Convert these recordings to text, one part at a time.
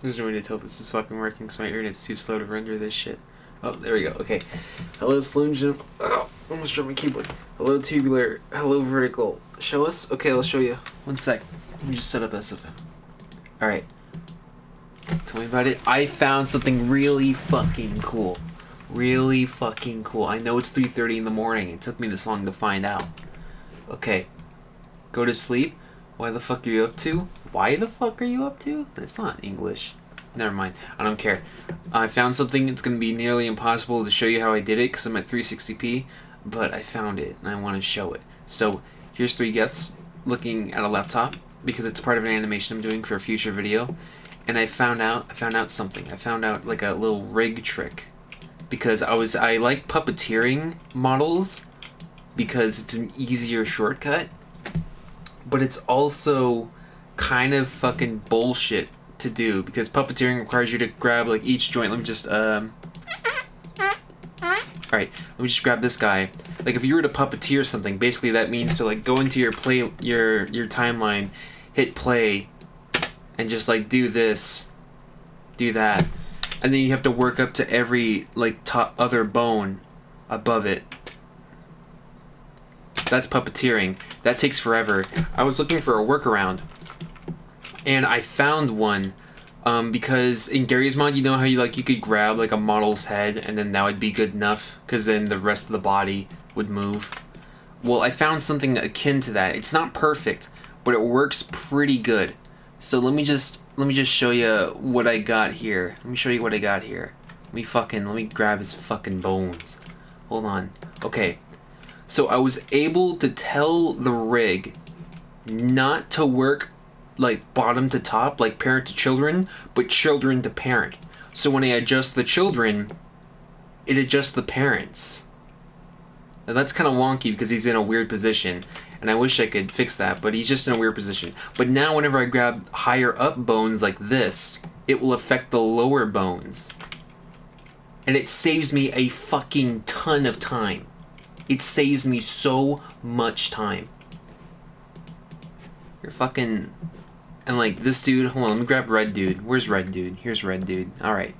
There's no way to tell if this is fucking working because my internet's too slow to render this shit. Oh, there we go. Okay. Hello, Slim Jim. Oh, almost dropped my keyboard. Hello, tubular. Hello, vertical. Show us? Okay, I'll show you. One sec. Let me just set up SFM. Alright. Tell me about it. I found something really fucking cool. Really fucking cool. I know it's 3:30 in the morning. It took me this long to find out. Okay. Go to sleep. Why the fuck are you up to? Why the fuck are you up to? That's not English. Never mind. I don't care. I found something. It's going to be nearly impossible to show you how I did it because I'm at 360p. But I found it and I want to show it. So here's 3 guests looking at a laptop because it's part of an animation I'm doing for a future video. And I found out something. I found out like a little rig trick. Because I like puppeteering models because it's an easier shortcut. But it's also kind of fucking bullshit to do because puppeteering requires you to grab like each joint. Let me just alright, let me just grab this guy. Like if you were to puppeteer something, basically that means to like go into your timeline, hit play, and just like do this, do that. And then you have to work up to every like top other bone above it. That's puppeteering. That takes forever. I was looking for a workaround, and I found one because in Gary's mod, you know how you could grab like a model's head, and then that would be good enough, because then the rest of the body would move. Well, I found something akin to that. It's not perfect, but it works pretty good. So let me just show you what I got here. Let me show you what I got here. Let me grab his fucking bones. Hold on. Okay. So I was able to tell the rig not to work like bottom to top, like parent to children, but children to parent. So when I adjust the children, it adjusts the parents. Now that's kind of wonky because he's in a weird position, and I wish I could fix that, but he's just in a weird position. But now whenever I grab higher up bones like this, it will affect the lower bones. And it saves me a fucking ton of time. It saves me so much time. You're fucking... And like this dude, hold on, let me grab red dude. Where's red dude? Here's red dude. Alright.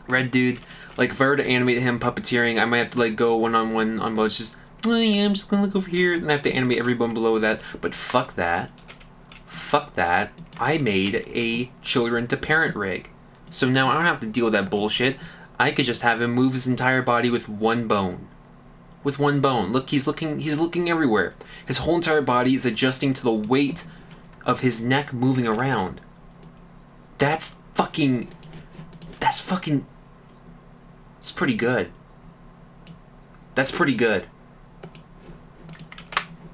Red dude, like if I were to animate him puppeteering, I might have to like go one-on-one on both. Just, oh yeah, I'm just gonna look over here, and I have to animate every bone below that. But fuck that. Fuck that. I made a children to parent rig. So now I don't have to deal with that bullshit. I could just have him move his entire body with one bone. With one bone. Look, he's looking everywhere. His whole entire body is adjusting to the weight of his neck moving around. That's fucking... It's pretty good. That's pretty good.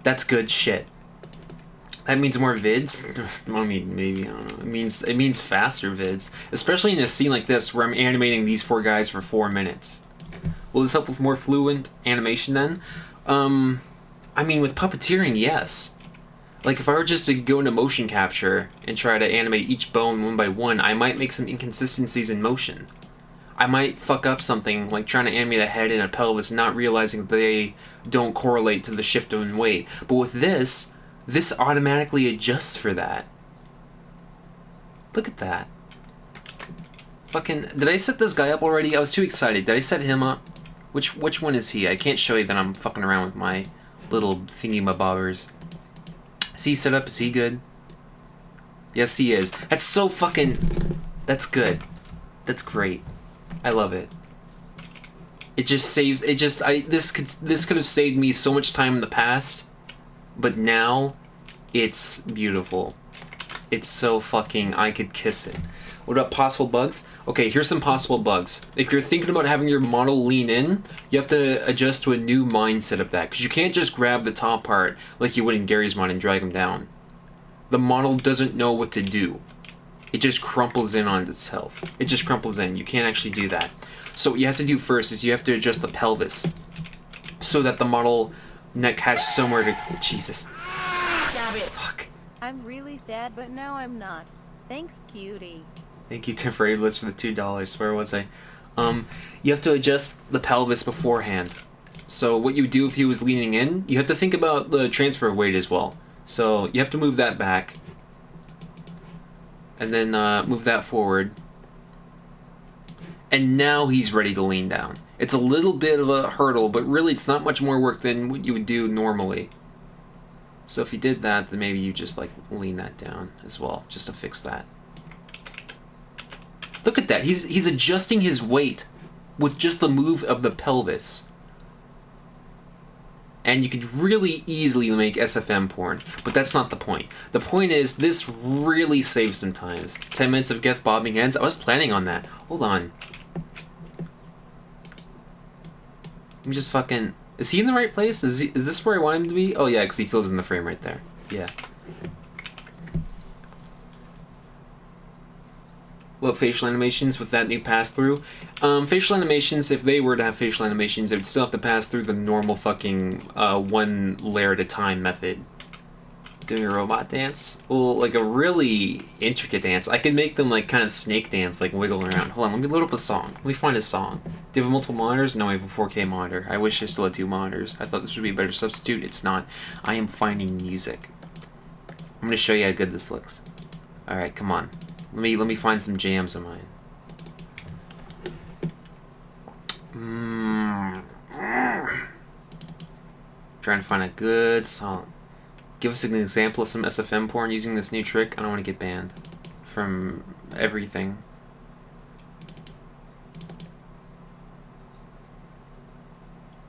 That's good shit. That means more vids? I mean, maybe, I don't know. It means faster vids. Especially in a scene like this where I'm animating these 4 guys for 4 minutes. Will this help with more fluent animation then? I mean, with puppeteering, yes. Like, if I were just to go into motion capture and try to animate each bone one by one, I might make some inconsistencies in motion. I might fuck up something, like trying to animate a head and a pelvis, not realizing that they don't correlate to the shift in weight. But with this automatically adjusts for that. Look at that. Fucking, did I set this guy up already? I was too excited. Did I set him up? Which one is he? I can't show you that I'm fucking around with my little thingy-mabobbers. Is he set up? Is he good? Yes, he is. That's so fucking... That's good. That's great. I love it. It just saves... This could have saved me so much time in the past, but now it's beautiful. It's so fucking... I could kiss it. What about possible bugs? Okay, here's some possible bugs. If you're thinking about having your model lean in, you have to adjust to a new mindset of that, because you can't just grab the top part like you would in Gary's mod and drag him down. The model doesn't know what to do. It just crumples in on itself. It just crumples in. You can't actually do that. So what you have to do first is you have to adjust the pelvis so that the model neck has somewhere to... Jesus. Stop it. Fuck. I'm really sad, but now I'm not. Thanks, cutie. Thank you, Tim, for Ableist for the $2. Where was I? You have to adjust the pelvis beforehand. So what you do if he was leaning in, you have to think about the transfer of weight as well. So you have to move that back. And then move that forward. And now he's ready to lean down. It's a little bit of a hurdle, but really it's not much more work than what you would do normally. So if you did that, then maybe you just like lean that down as well, just to fix that. Look at that. He's adjusting his weight with just the move of the pelvis. And you could really easily make SFM porn, but that's not the point. The point is, this really saves some time. 10 minutes of Geth bobbing heads? I was planning on that. Hold on. Let me just fucking... Is he in the right place? Is this where I want him to be? Oh yeah, because he fills in the frame right there. Yeah. What facial animations with that new pass-through? Facial animations, if they were to have facial animations, they would still have to pass through the normal fucking one layer at a time method. Doing a robot dance? Well, like a really intricate dance. I could make them like kind of snake dance, like wiggling around. Hold on, let me load up a song. Let me find a song. Do you have multiple monitors? No, I have a 4K monitor. I wish I still had 2 monitors. I thought this would be a better substitute. It's not. I am finding music. I'm gonna show you how good this looks. Alright, come on. Let me find some jams of mine. Trying to find a good song. Give us an example of some SFM porn using this new trick. I don't want to get banned from everything.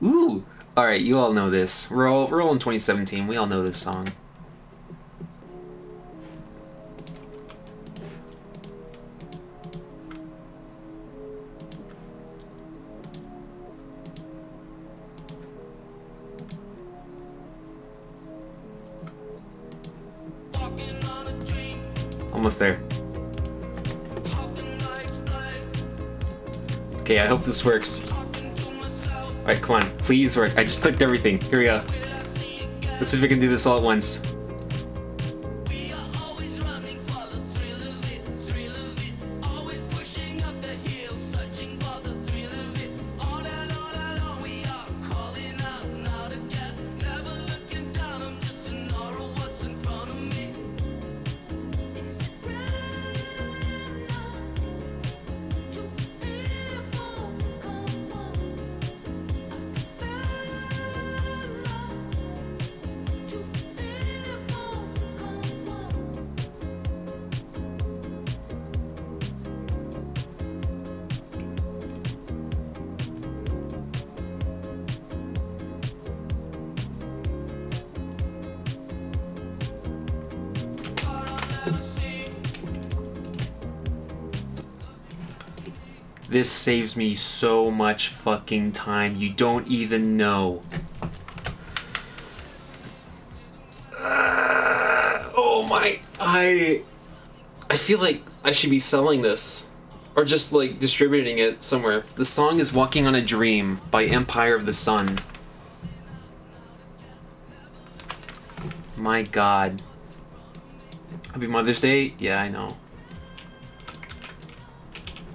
Ooh! Alright, you all know this. We're all in 2017. We all know this song. Almost there. Okay, I hope this works. Alright, come on. Please work. I just clicked everything. Here we go. Let's see if we can do this all at once. This saves me so much fucking time. You don't even know. Oh my... I feel like I should be selling this. Or just like distributing it somewhere. The song is Walking on a Dream by Empire of the Sun. My god. Happy Mother's Day? Yeah, I know.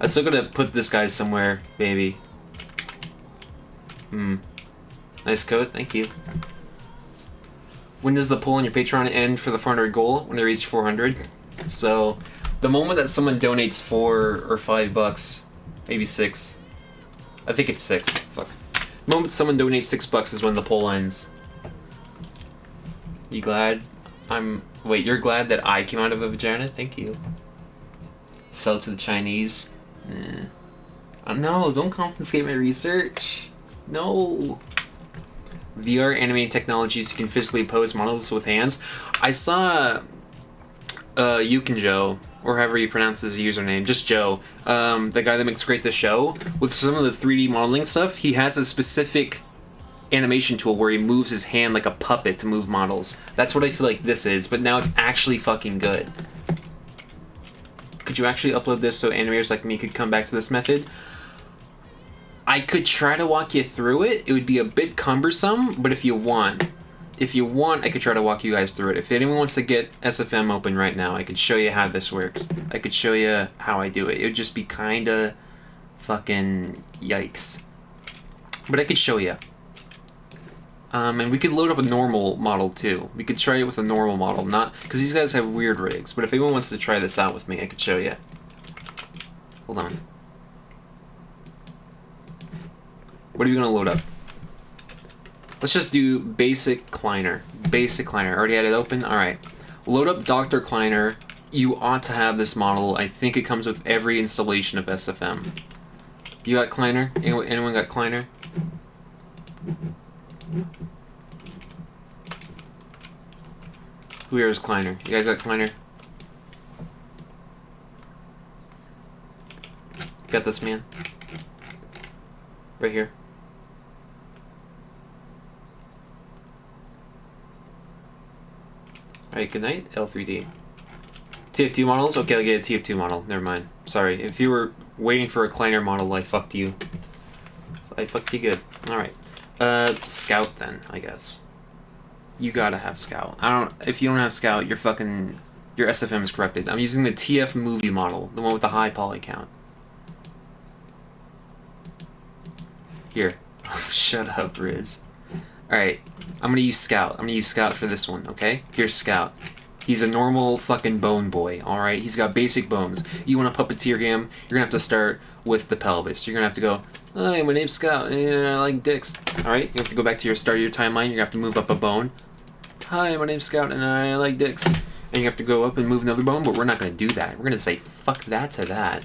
I'm still gonna put this guy somewhere, maybe. Nice code, thank you. When does the poll on your Patreon end for the 400 goal? When I reach 400? So, the moment that someone donates $4 or $5, maybe 6. I think it's 6. Fuck. The moment someone donates $6 is when the poll ends. You glad? Wait, you're glad that I came out of a vagina? Thank you. Sell it to the Chinese. No, don't confiscate my research. No. VR animating technologies, you can physically pose models with hands. I saw Yukinjo, or however you pronounce his username, just Joe, the guy that makes Great the Show, with some of the 3D modeling stuff, he has a specific animation tool where he moves his hand like a puppet to move models. That's what I feel like this is, but now it's actually fucking good. Could you actually upload this so animators like me could come back to this method? I could try to walk you through it. It would be a bit cumbersome, but if you want, I could try to walk you guys through it. If anyone wants to get SFM open right now, I could show you how this works. I could show you how I do it. It would just be kinda fucking yikes. But I could show you. And we could load up a normal model too. We could try it with a normal model, not because these guys have weird rigs. But if anyone wants to try this out with me, I could show you. Hold on. What are you gonna load up? Let's just do basic Kleiner. Basic Kleiner. Already had it open? Alright. Load up Dr. Kleiner. You ought to have this model. I think it comes with every installation of SFM. You got Kleiner? Anyone got Kleiner? Who here is Kleiner? You guys got Kleiner? Got this man? Right here. Alright, good night, L3D. TF2 models? Okay, I'll get a TF2 model. Never mind. Sorry. If you were waiting for a Kleiner model, I fucked you. I fucked you good. Alright. Scout then, I guess. You gotta have Scout. If you don't have Scout, your SFM is corrupted. I'm using the TF movie model, the one with the high poly count. Here. Oh, shut up, Riz. Alright, I'm gonna use Scout. I'm gonna use Scout for this one, okay? Here's Scout. He's a normal fucking bone boy, alright? He's got basic bones. You wanna puppeteer him, you're gonna have to start with the pelvis. You're gonna have to go, hi, my name's Scout, and I like dicks. Alright, you have to go back to your start of your timeline, you're gonna have to move up a bone. Hi, my name's Scout, and I like dicks. And you have to go up and move another bone, but we're not gonna do that. We're gonna say fuck that to that.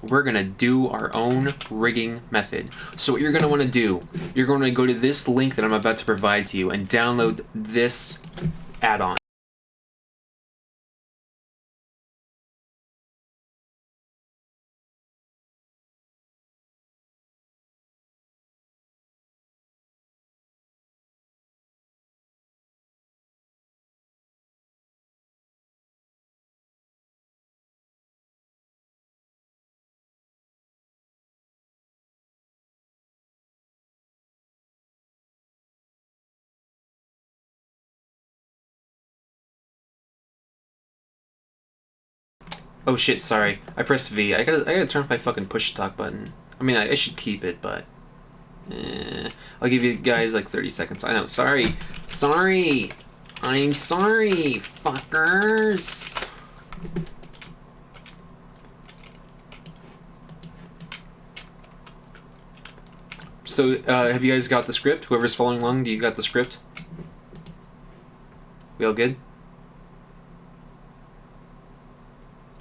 We're gonna do our own rigging method. So what you're gonna wanna do, you're gonna go to this link that I'm about to provide to you and download this add-on. Oh shit, sorry. I pressed V. I gotta turn off my fucking push-to-talk button. I mean, I should keep it, but... I'll give you guys like 30 seconds. I know, sorry. Sorry! I'm sorry, fuckers! So, have you guys got the script? Whoever's following along, do you got the script? We all good?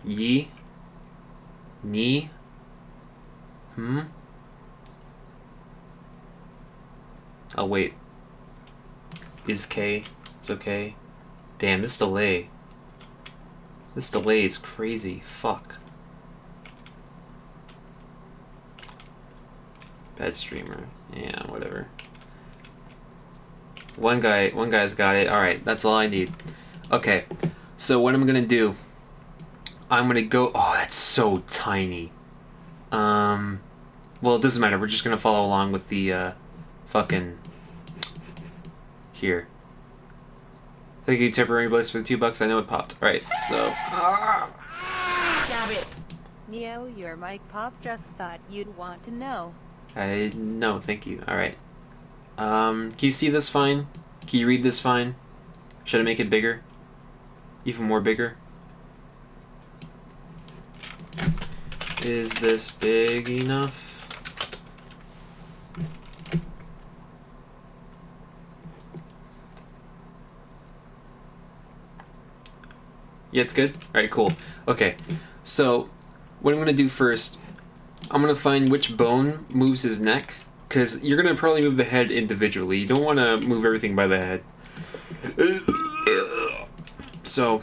Ye? Ni? I'll wait. Is K? It's okay. Damn, this delay. This delay is crazy. Fuck. Bad streamer. Yeah, whatever. One guy's got it. Alright, that's all I need. Okay, so what I'm gonna do, I'm gonna go... Oh, that's so tiny. Well, it doesn't matter. We're just gonna follow along with the, fucking... Here. Thank you, temporary bliss for the $2. I know it popped. Alright, so... Stop it. Neo, your mic popped. Just thought you'd want to know. No, thank you. Alright. Can you see this fine? Can you read this fine? Should I make it bigger? Even more bigger? Is this big enough? Yeah, it's good? Alright, cool. Okay, so what I'm going to do first, I'm going to find which bone moves his neck, because you're going to probably move the head individually. You don't want to move everything by the head. So,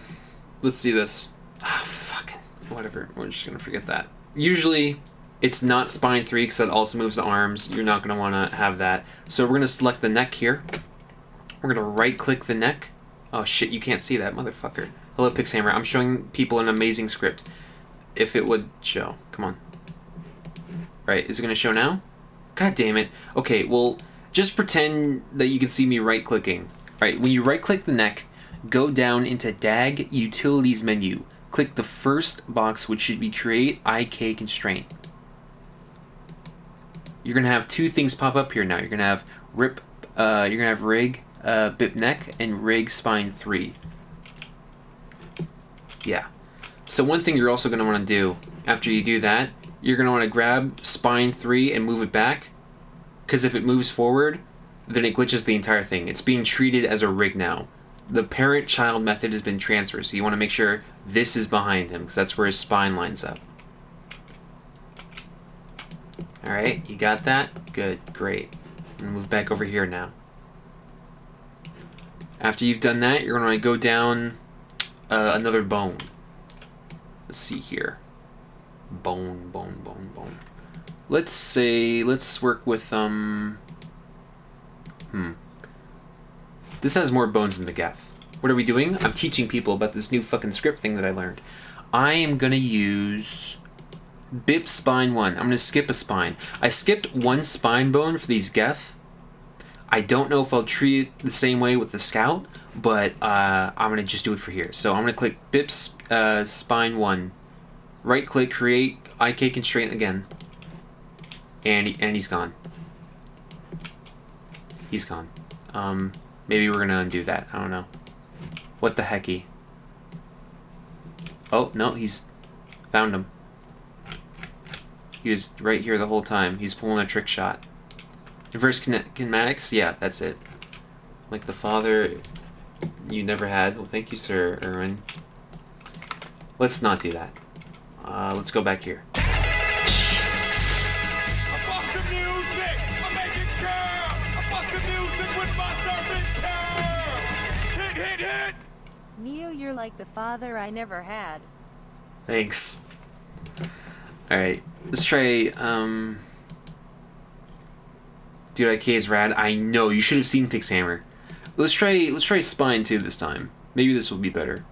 let's see this. Ah, fucking, whatever. We're just going to forget that. Usually, it's not spine 3 because that also moves the arms. You're not going to want to have that. So we're going to select the neck here. We're going to right-click the neck. Oh shit, you can't see that, motherfucker. Hello, Pixhammer. I'm showing people an amazing script. If it would show. Come on. Right, is it going to show now? God damn it. Okay, well, just pretend that you can see me right-clicking. Right, when you right-click the neck, go down into DAG Utilities menu. Click the first box, which should be Create IK Constraint. You're going to have two things pop up here now. You're going to have Rip you're gonna have rig, bip neck, and rig spine 3. Yeah. So one thing you're also gonna want to do after you do that, you're gonna want to grab spine 3 and move it back, because if it moves forward, then it glitches the entire thing. It's being treated as a rig now. The parent-child method has been transferred, so you want to make sure this is behind him, because that's where his spine lines up. Alright, you got that? Good, great. I'm going to move back over here now. After you've done that, you're going to go down another bone. Let's see here. Bone. Let's work with, This has more bones than the Geth. What are we doing? I'm teaching people about this new fucking script thing that I learned. I am gonna use bip spine 1. I'm gonna skip a spine. I skipped one spine bone for these Geth. I don't know if I'll treat it the same way with the Scout, but I'm gonna just do it for here. So I'm gonna click bip spine 1. Right click, create IK constraint again. And he's gone. He's gone. Maybe we're gonna undo that. I don't know. What the hecky? Oh, no, he's found him. He was right here the whole time. He's pulling a trick shot. Inverse kinematics? Yeah, that's it. Like the father you never had. Well, thank you, Sir Erwin. Let's not do that. Let's go back here. Neo, you're like the father I never had. Thanks. Alright, let's try, Dude, IK is rad. I know, you should have seen Pixhammer. Let's try Spine 2 this time. Maybe this will be better.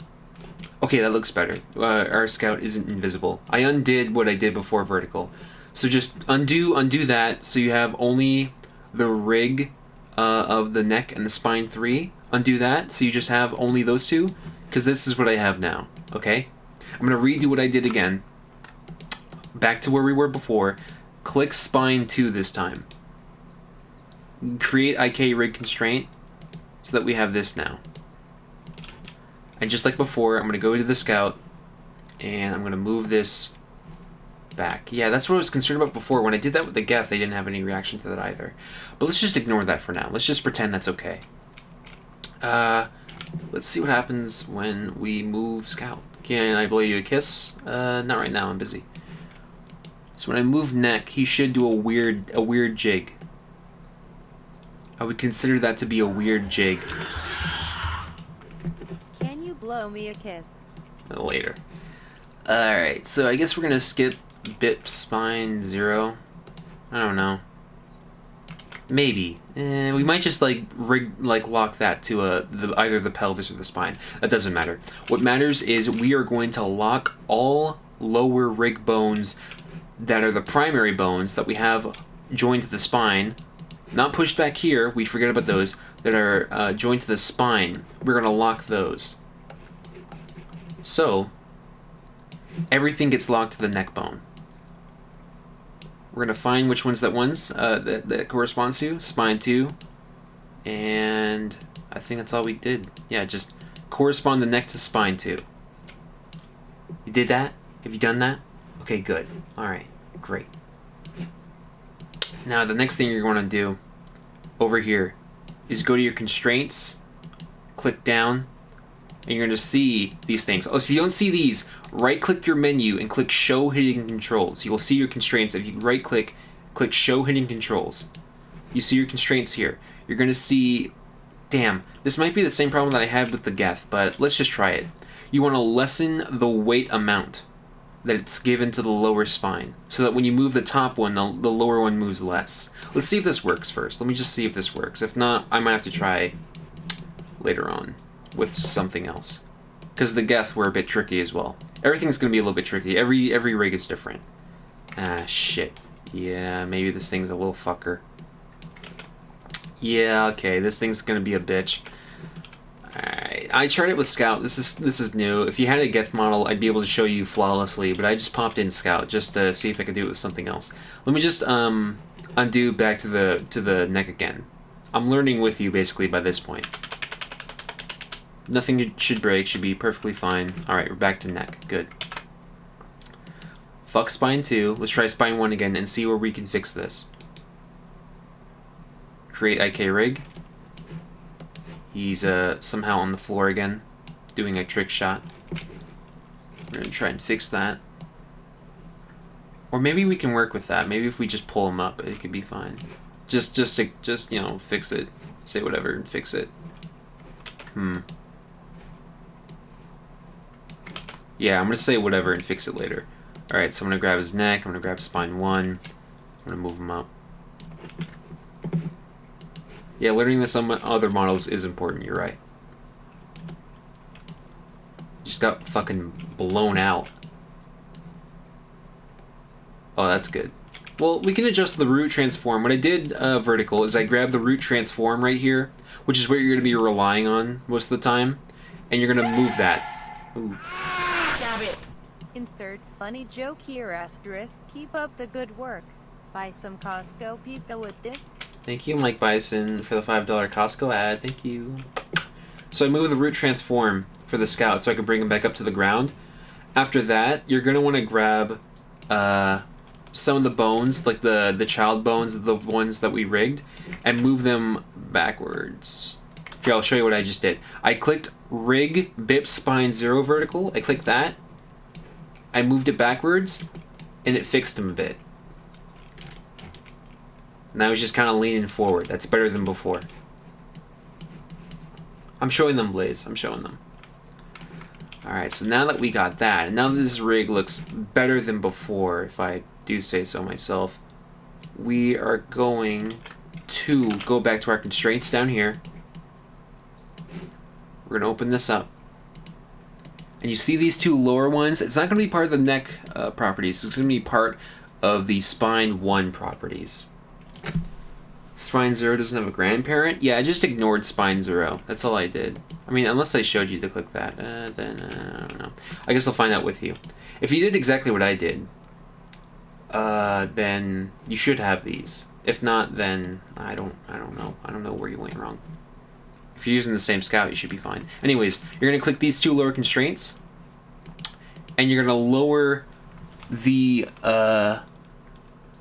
Okay, that looks better. Our Scout isn't invisible. I undid what I did before vertical. So just undo that, so you have only the rig of the neck and the spine 3. Undo that, so you just have only those two, because this is what I have now, okay? I'm going to redo what I did again. Back to where we were before. Click spine 2 this time. Create IK rig constraint, so that we have this now. And just like before, I'm going to go to the Scout, and I'm going to move this back. Yeah, that's what I was concerned about before. When I did that with the Geth, they didn't have any reaction to that either. But let's just ignore that for now. Let's just pretend that's okay. Let's see what happens when we move Scout. Can I blow you a kiss? Not right now, I'm busy. So when I move neck, he should do a weird jig. I would consider that to be a weird jig. Can you blow me a kiss? Later. Alright, so I guess we're gonna skip bip spine 0. I don't know. Maybe. We might just lock that to either the pelvis or the spine. That doesn't matter. What matters is we are going to lock all lower rig bones that are the primary bones that we have joined to the spine. Not pushed back here, we forget about those, that are joined to the spine. We're going to lock those. So, everything gets locked to the neck bone. We're going to find which ones that corresponds to. Spine 2. And I think that's all we did. Yeah, just correspond the neck to spine 2. You did that? Have you done that? Okay, good. Alright, great. Now, the next thing you're going to do over here is go to your constraints, click down, and you're going to see these things. Oh, if you don't see these, right-click your menu and click Show Hidden Controls. You'll see your constraints. If you right-click, click Show Hidden Controls. You see your constraints here. You're going to see... Damn, this might be the same problem that I had with the Geth, but let's just try it. You want to lessen the weight amount that it's given to the lower spine, so that when you move the top one, the lower one moves less. Let's see if this works first. Let me just see if this works. If not, I might have to try later on with something else. Because the Geth were a bit tricky as well. Everything's going to be a little bit tricky. Every rig is different. Ah, shit. Yeah, maybe this thing's a little fucker. Yeah, okay, this thing's going to be a bitch. Alright, I tried it with Scout. This is new. If you had a Geth model, I'd be able to show you flawlessly, but I just popped in Scout just to see if I could do it with something else. Let me just undo back to the neck again. I'm learning with you, basically, by this point. Nothing should break, should be perfectly fine. Alright, we're back to neck. Good. Fuck spine 2. Let's try spine 1 again and see where we can fix this. Create IK rig. He's somehow on the floor again, doing a trick shot. We're gonna try and fix that. Or maybe we can work with that. Maybe if we just pull him up, it could be fine. Just you know, fix it. Say whatever and fix it. Yeah, I'm gonna say whatever and fix it later. Alright, so I'm gonna grab his neck, I'm gonna grab spine 1. I'm gonna move him up. Yeah, learning this on other models is important, you're right. Just got fucking blown out. Oh, that's good. Well, we can adjust the root transform. What I did vertical is I grabbed the root transform right here, which is what you're going to be relying on most of the time, and you're going to move that. Ooh. Stab it. Insert funny joke here, asterisk. Keep up the good work. Buy some Costco pizza with this. Thank you, Mike Bison, for the $5 Costco ad. Thank you. So I moved the root transform for the scout so I can bring him back up to the ground. After that, you're going to want to grab some of the bones, like the child bones, the ones that we rigged, and move them backwards. Here, I'll show you what I just did. I clicked rig bip spine 0 vertical. I clicked that. I moved it backwards, and it fixed him a bit. Now he's just kind of leaning forward. That's better than before. I'm showing them, Blaze. I'm showing them. Alright, so now that we got that, and now that this rig looks better than before, if I do say so myself, we are going to go back to our constraints down here. We're going to open this up. And you see these 2 lower ones? It's not going to be part of the neck properties. It's going to be part of the spine 1 properties. Spine 0 doesn't have a grandparent? Yeah, I just ignored spine 0. That's all I did. I mean, unless I showed you to click that, then I don't know. I guess I'll find out with you. If you did exactly what I did, then you should have these. If not, then I don't know. I don't know where you went wrong. If you're using the same scout, you should be fine. Anyways, you're gonna click these 2 lower constraints, and you're gonna lower the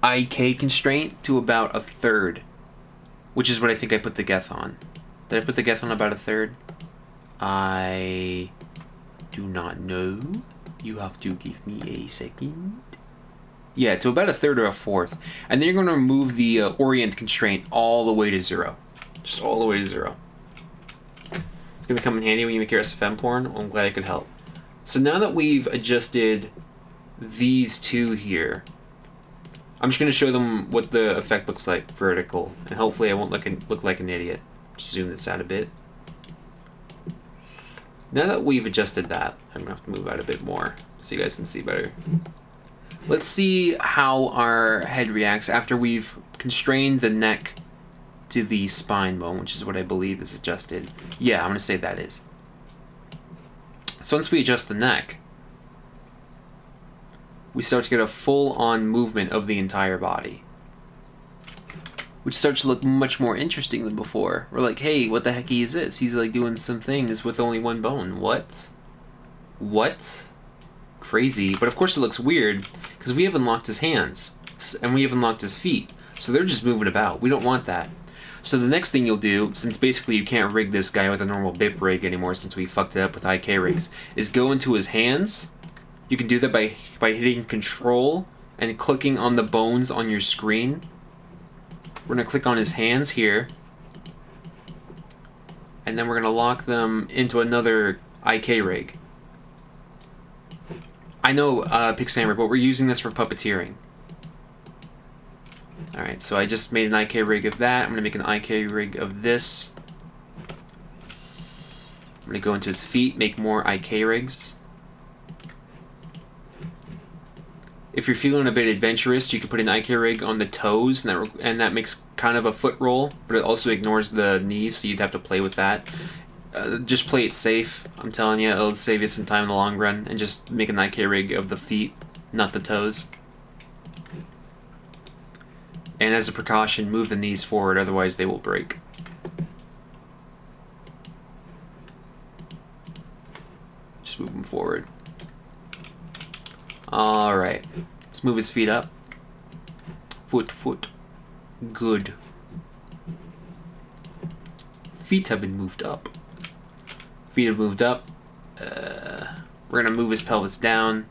IK constraint to about 1/3, which is what I think I put the Geth on. Did I put the Geth on about 1/3? I do not know. You have to give me a second. Yeah, to about 1/3 or 1/4. And then you're going to remove the orient constraint all the way to 0. Just all the way to 0. It's going to come in handy when you make your SFM porn. Well, I'm glad I could help. So now that we've adjusted these 2 here, I'm just going to show them what the effect looks like vertical. And hopefully I won't look like an idiot. Just zoom this out a bit. Now that we've adjusted that, I'm going to have to move out a bit more so you guys can see better. Let's see how our head reacts after we've constrained the neck to the spine bone, which is what I believe is adjusted. Yeah, I'm going to say that is. So once we adjust the neck, we start to get a full-on movement of the entire body, which starts to look much more interesting than before. We're like, hey, what the heck is this? He's like doing some things with only 1 bone. What? What? Crazy. But of course it looks weird because we haven't locked his hands and we haven't locked his feet. So they're just moving about. We don't want that. So the next thing you'll do, since basically you can't rig this guy with a normal BIP rig anymore since we fucked it up with IK rigs, is go into his hands. You can do that by hitting Control and clicking on the bones on your screen. We're going to click on his hands here. And then we're going to lock them into another IK rig. I know, Pixhammer, but we're using this for puppeteering. Alright, so I just made an IK rig of that. I'm going to make an IK rig of this. I'm going to go into his feet, make more IK rigs. If you're feeling a bit adventurous, you can put an IK rig on the toes, and that makes kind of a foot roll, but it also ignores the knees, so you'd have to play with that. Just play it safe, I'm telling you, it'll save you some time in the long run, and just make an IK rig of the feet, not the toes. And as a precaution, move the knees forward, otherwise they will break. Just move him forward. Alright. Let's move his feet up. Foot. Good. Feet have been moved up. Feet have moved up. We're gonna move his pelvis down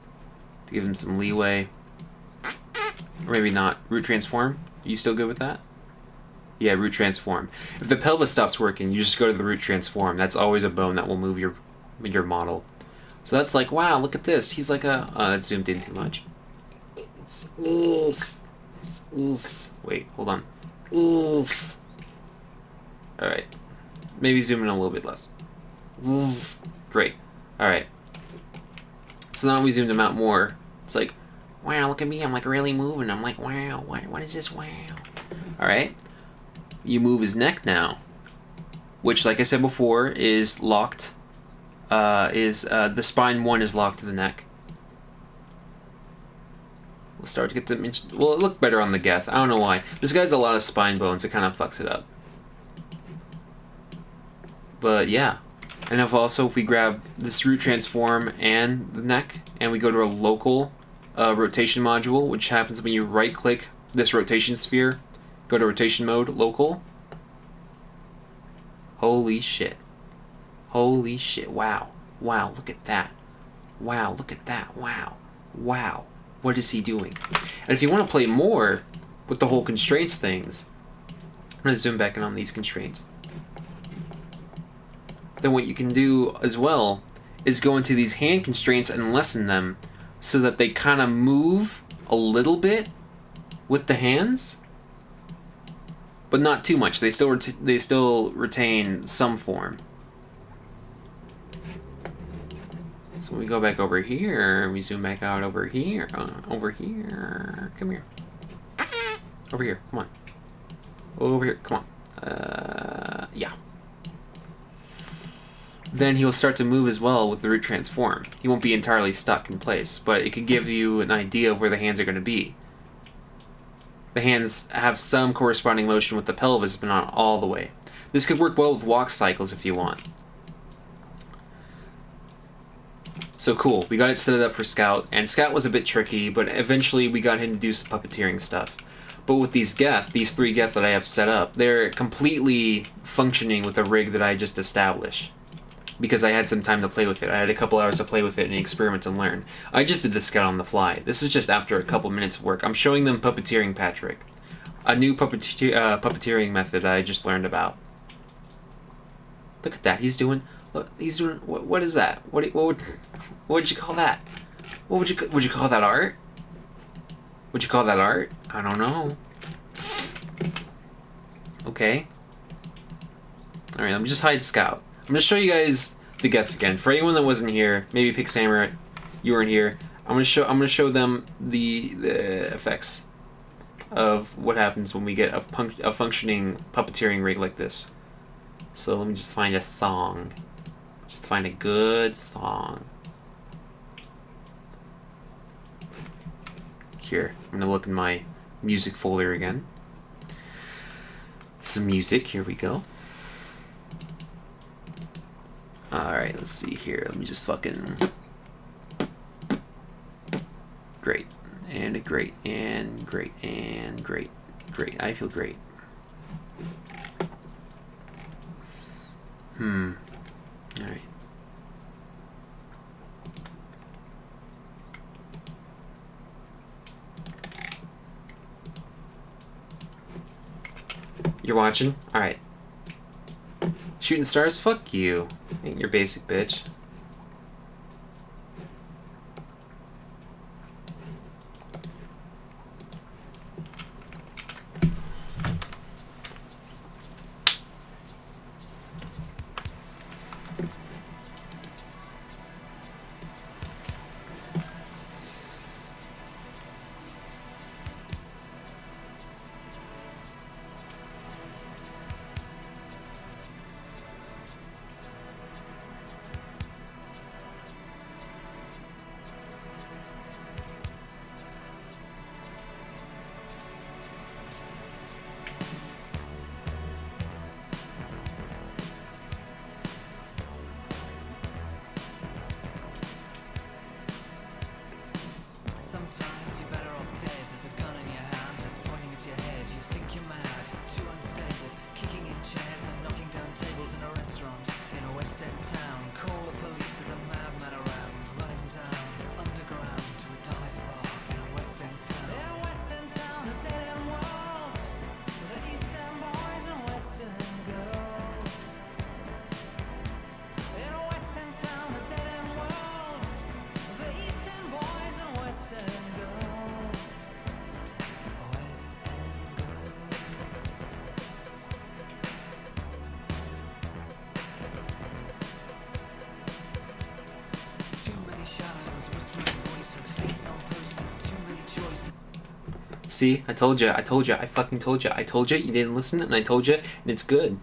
to give him some leeway. Or maybe not. Root transform? Are you still good with that? Yeah, root transform. If the pelvis stops working, you just go to the root transform. That's always a bone that will move your model. So that's like, wow, look at this. He's like a... Oh, that's zoomed in too much. Wait, hold on. Alright. Maybe zoom in a little bit less. Great. Alright. So now we zoomed him out more. It's like, wow, look at me. I'm like really moving. I'm like, wow, what is this? Wow. Alright. You move his neck now. Which, like I said before, is locked. The spine 1 is locked to the neck. We'll start to get the... Well, it looked better on the Geth. I don't know why. This guy's a lot of spine bones. It kind of fucks it up. But yeah. And if we grab this root transform and the neck, and we go to a local rotation module, which happens when you right click this rotation sphere, go to rotation mode, local. Holy shit. Holy shit. Wow. Wow, look at that. Wow, look at that. Wow. Wow. What is he doing? And if you want to play more with the whole constraints things, I'm going to zoom back in on these constraints. Then what you can do as well is go into these hand constraints and lessen them so that they kind of move a little bit with the hands, but not too much. They still retain some form. So when we go back over here, we zoom back out over here. Over here. Come here. Over here. Come on. Over here. Come on. Yeah. Then he'll start to move as well with the root transform. He won't be entirely stuck in place, but it could give you an idea of where the hands are going to be. The hands have some corresponding motion with the pelvis, but not all the way. This could work well with walk cycles if you want. So cool, we got it set up for Scout, and Scout was a bit tricky, but eventually we got him to do some puppeteering stuff. But with these Geth, these 3 Geth that I have set up, they're completely functioning with the rig that I just established. Because I had some time to play with it. I had a couple hours to play with it and experiment and learn. I just did the Scout on the fly. This is just after a couple minutes of work. I'm showing them puppeteering Patrick. A new puppeteering method I just learned about. Look at that. He's doing... What is that? What would you call that? Would you call that art? Would you call that art? I don't know. Okay. Alright, let me just hide Scout. I'm going to show you guys the Geth again. For anyone that wasn't here, maybe Pick Samurai, you weren't here. I'm going to show them the effects of what happens when we get a functioning puppeteering rig like this. So let me just find a song. Just find a good song. Here, I'm going to look in my music folder again. Some music, here we go. Alright, let's see here. Let me just fucking... Great. And great. And great. And great. Great. I feel great. Alright. You're watching? Alright. Shooting stars? Fuck you. Ain't your basic bitch. See, I told you, I fucking told you, you didn't listen, and I told you, and it's good.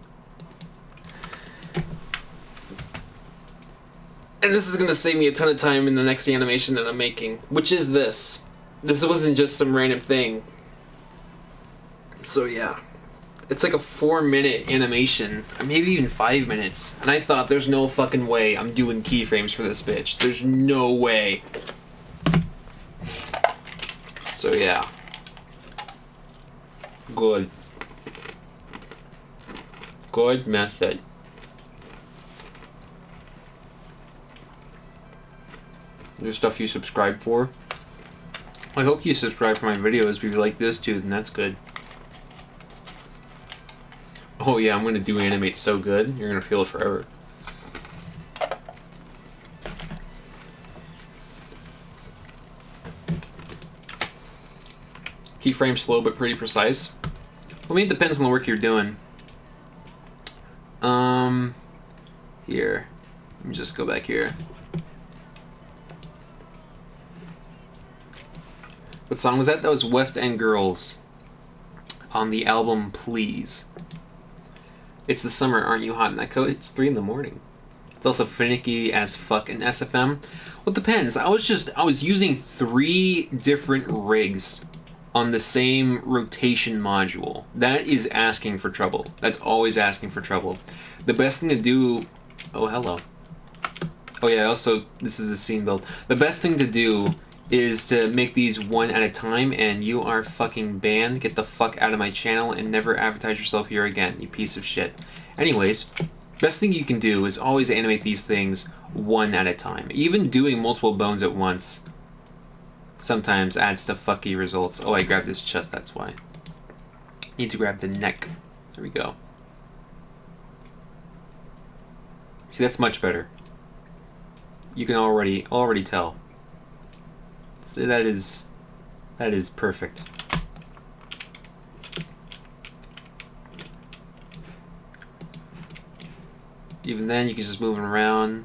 And this is gonna save me a ton of time in the next animation that I'm making, which is this. This wasn't just some random thing. So yeah. It's like a 4-minute animation, maybe even 5 minutes. And I thought, there's no fucking way I'm doing keyframes for this bitch. There's no way. So yeah. Good. Good method. There's stuff you subscribe for. I hope you subscribe for my videos. If you like this too, then that's good. Oh yeah, I'm gonna do animate so good, you're gonna feel it forever. Keyframe slow but pretty precise. I mean, it depends on the work you're doing. Here. Let me just go back here. What song was that? That was West End Girls on the album Please. It's the summer, aren't you hot in that coat? It's 3 in the morning. It's also finicky as fuck in SFM. Well, it depends. I was using 3 different rigs on the same rotation module. That is asking for trouble. That's always asking for trouble. The best thing to do... Oh, hello. Oh yeah, also, this is a scene build. The best thing to do is to make these one at a time, and you are fucking banned. Get the fuck out of my channel and never advertise yourself here again, you piece of shit. Anyways, best thing you can do is always animate these things one at a time. Even doing multiple bones at once sometimes adds to fucky results. Oh, I grabbed his chest, that's why. Need to grab the neck. There we go. See, that's much better. You can already tell. So that is perfect. Even then, you can just move him around.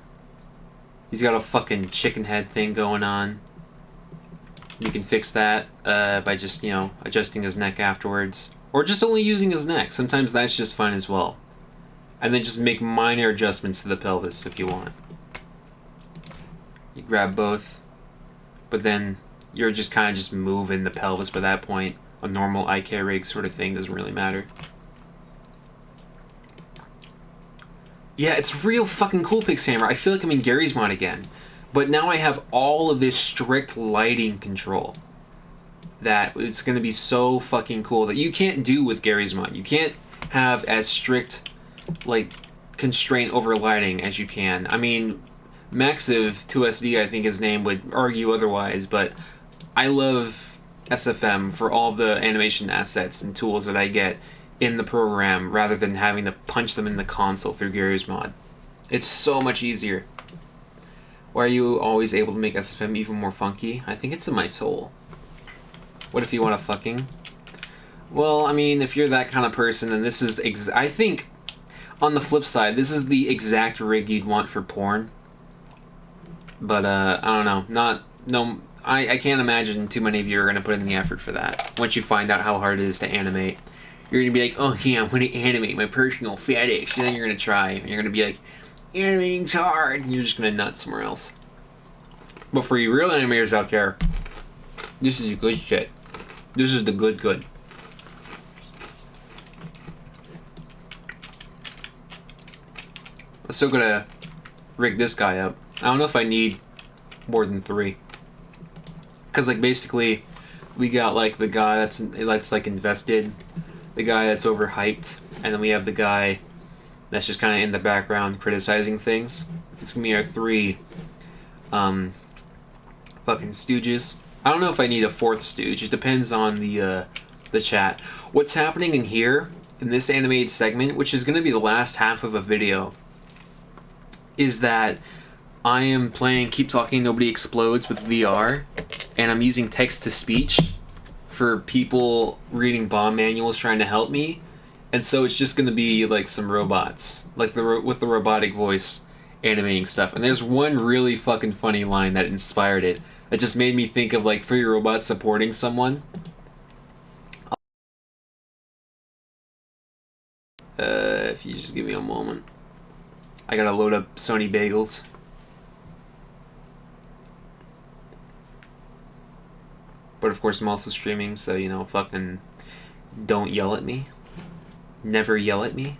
He's got a fucking chicken head thing going on. You can fix that by just, you know, adjusting his neck afterwards. Or just only using his neck. Sometimes that's just fine as well. And then just make minor adjustments to the pelvis if you want. You grab both. But then you're just kind of just moving the pelvis by that point. A normal IK rig sort of thing doesn't really matter. Yeah, it's real fucking cool, Pixhammer. I feel like I'm in Gary's mod again. But now I have all of this strict lighting control. That it's going to be so fucking cool that you can't do with Gary's mod. You can't have as strict, like, constraint over lighting as you can. I mean, Maxiv2SD, I think his name, would argue otherwise, but I love SFM for all the animation assets and tools that I get in the program rather than having to punch them in the console through Gary's mod. It's so much easier. Why are you always able to make SFM even more funky? I think it's in my soul. What if you want to fucking? Well, I mean, if you're that kind of person, then this is I think, on the flip side, this is the exact rig you'd want for porn. But, I don't know. I can't imagine too many of you are going to put in the effort for that. Once you find out how hard it is to animate, you're going to be like, oh yeah, I'm going to animate my personal fetish. And then you're going to try. And you're going to be like, animating's hard. And you're just going to nut somewhere else. But for you real animators out there, this is the good shit. This is the good. I'm still going to rig this guy up. I don't know if I need more than 3. Because, like, basically, we got, like, the guy that's like, invested, the guy that's overhyped, and then we have the guy that's just kind of in the background criticizing things. It's going to be our 3 fucking stooges. I don't know if I need a 4th stooge. It depends on the chat. What's happening in here, in this animated segment, which is going to be the last half of a video, is that I am playing Keep Talking Nobody Explodes with VR, and I'm using text-to-speech for people reading bomb manuals trying to help me, and so it's just going to be like some robots, like with the robotic voice animating stuff. And there's one really fucking funny line that inspired it, that just made me think of like 3 robots supporting someone. Just give me a moment. I gotta load up Sony Bagels. But of course I'm also streaming, so you know, fucking don't yell at me. Never yell at me.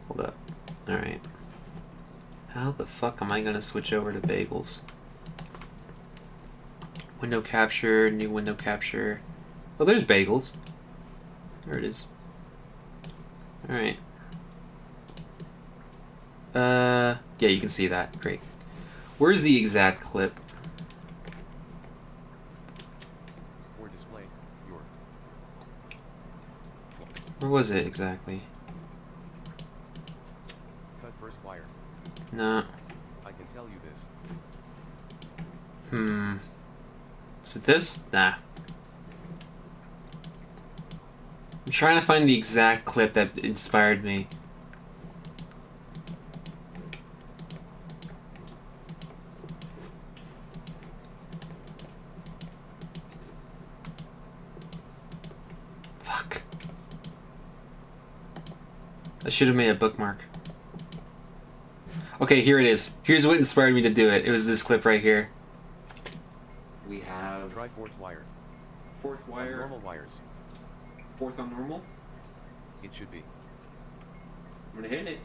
Hold up. Alright. How the fuck am I gonna switch over to Bagels? Window capture, new window capture. Oh, there's Bagels. There it is. Alright. Yeah, you can see that. Great. Where's the exact clip? For display, your. Where was it exactly? Cut first wire. Nah. I can tell you this. Is it this? Nah. I'm trying to find the exact clip that inspired me. Fuck. I should have made a bookmark. Okay, here it is. Here's what inspired me to do it. It was this clip right here. We have Try fourth wire. fourth On wire, normal wires. fourth on normal. It should be. I'm gonna hit it.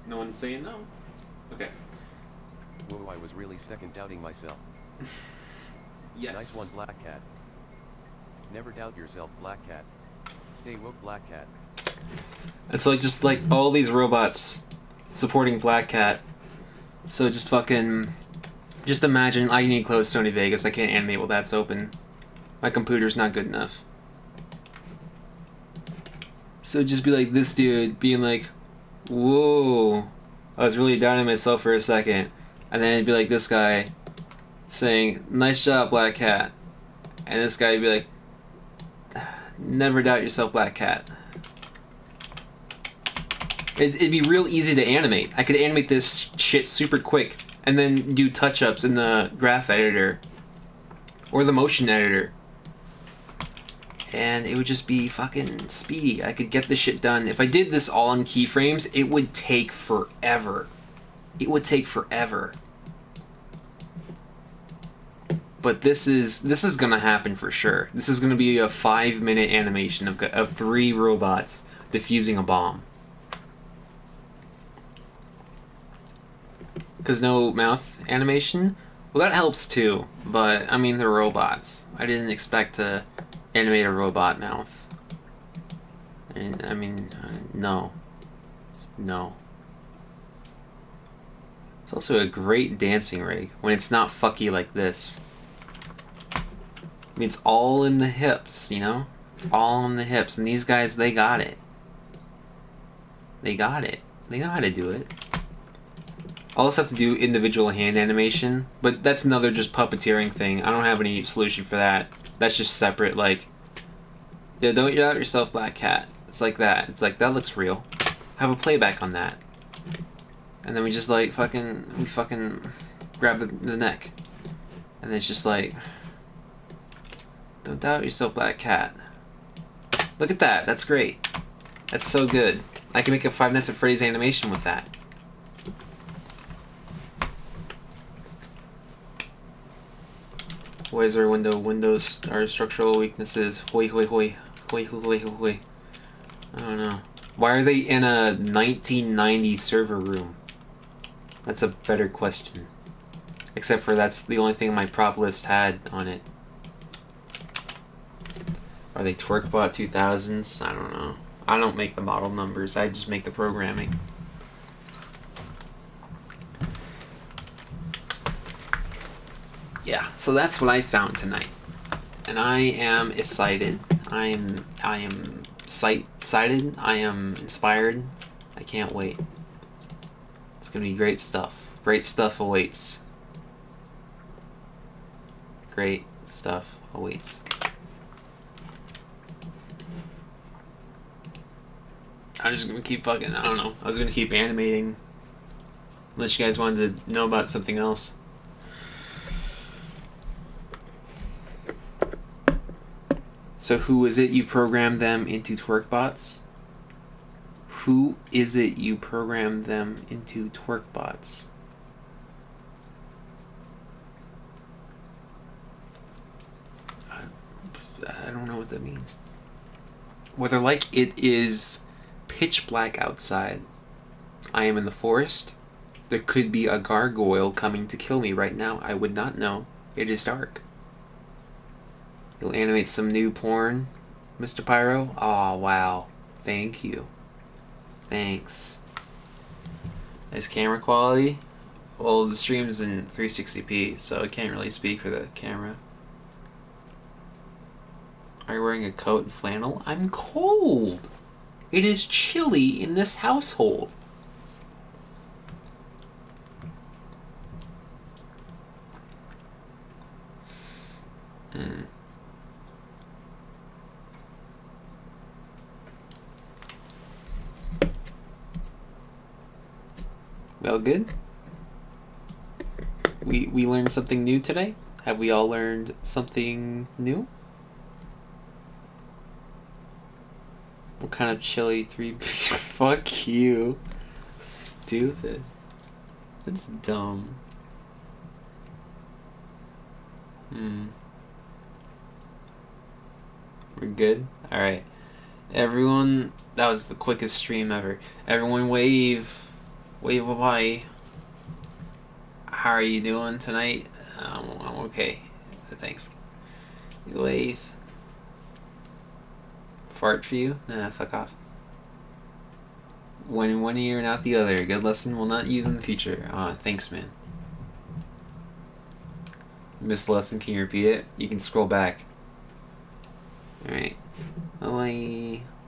No one's saying no. Okay. Whoa, I was really second doubting myself. Yes. Nice one, Black Cat. Never doubt yourself, Black Cat. Stay woke, Black Cat. It's like just like all these robots supporting Black Cat. So just fucking, just imagine I need to close Sony Vegas. I can't animate while that's open. My computer's not good enough. So just be like this dude being like, whoa, I was really doubting myself for a second. And then it'd be like this guy saying, nice job, Black Cat. And this guy would be like, never doubt yourself, Black Cat. It'd be real easy to animate. I could animate this shit super quick and then do touch-ups in the graph editor or the motion editor. And it would just be fucking speedy. I could get this shit done. If I did this all on keyframes, it would take forever. It would take forever. But this is gonna happen for sure. This is gonna be a 5-minute animation of 3 robots defusing a bomb. Because no mouth animation? Well, that helps too, but I mean, they're robots. I didn't expect to animate a robot mouth. And I mean, no. No. It's also a great dancing rig when it's not fucky like this. I mean, it's all in the hips, you know? It's all in the hips, and these guys, they got it. They got it. They know how to do it. I'll also have to do individual hand animation, but that's another just puppeteering thing. I don't have any solution for that. That's just separate, like, yeah, don't doubt yourself, Black Cat. It's like that. It's like, that looks real. Have a playback on that. And then we just, like, we fucking grab the neck. And then it's just like, don't doubt yourself, Black Cat. Look at that. That's great. That's so good. I can make a 5 Nights at Freddy's animation with that. Why is our windows are structural weaknesses? Hoi hoi hoi. Hoi hoi hoi hoi hoi. I don't know. Why are they in a 1990s server room? That's a better question. Except for that's the only thing my prop list had on it. Are they TwerkBot 2000s? I don't know. I don't make the model numbers, I just make the programming. Yeah, so that's what I found tonight. And I am excited. I am excited. I am inspired. I can't wait. It's gonna be great stuff. Great stuff awaits. Great stuff awaits. I'm just gonna keep fucking, I don't know. I was gonna keep animating. Unless you guys wanted to know about something else. So who is it you program them into twerk bots? Who is it you program them into twerk bots? I don't know what that means. Whether like it is pitch black outside, I am in the forest, there could be a gargoyle coming to kill me right now. I would not know. It is dark. You'll animate some new porn, Mr. Pyro? Aw, wow. Thank you. Thanks. Nice camera quality. Well, the stream's in 360p, so I can't really speak for the camera. Are you wearing a coat and flannel? I'm cold! It is chilly in this household. Well, good. We learned something new today? Have we all learned something new? What kind of chili 3... Fuck you. Stupid. That's dumb. We're good? Alright. Everyone, that was the quickest stream ever. Everyone wave. Wave bye-bye. How are you doing tonight? I'm okay. Thanks. You wave. Fart for you? Nah, fuck off. One in one ear, not the other. Good lesson we'll not use in the future. Aw, thanks, man. Missed the lesson, can you repeat it? You can scroll back. Alright. Oh,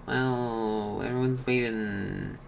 well, everyone's waving.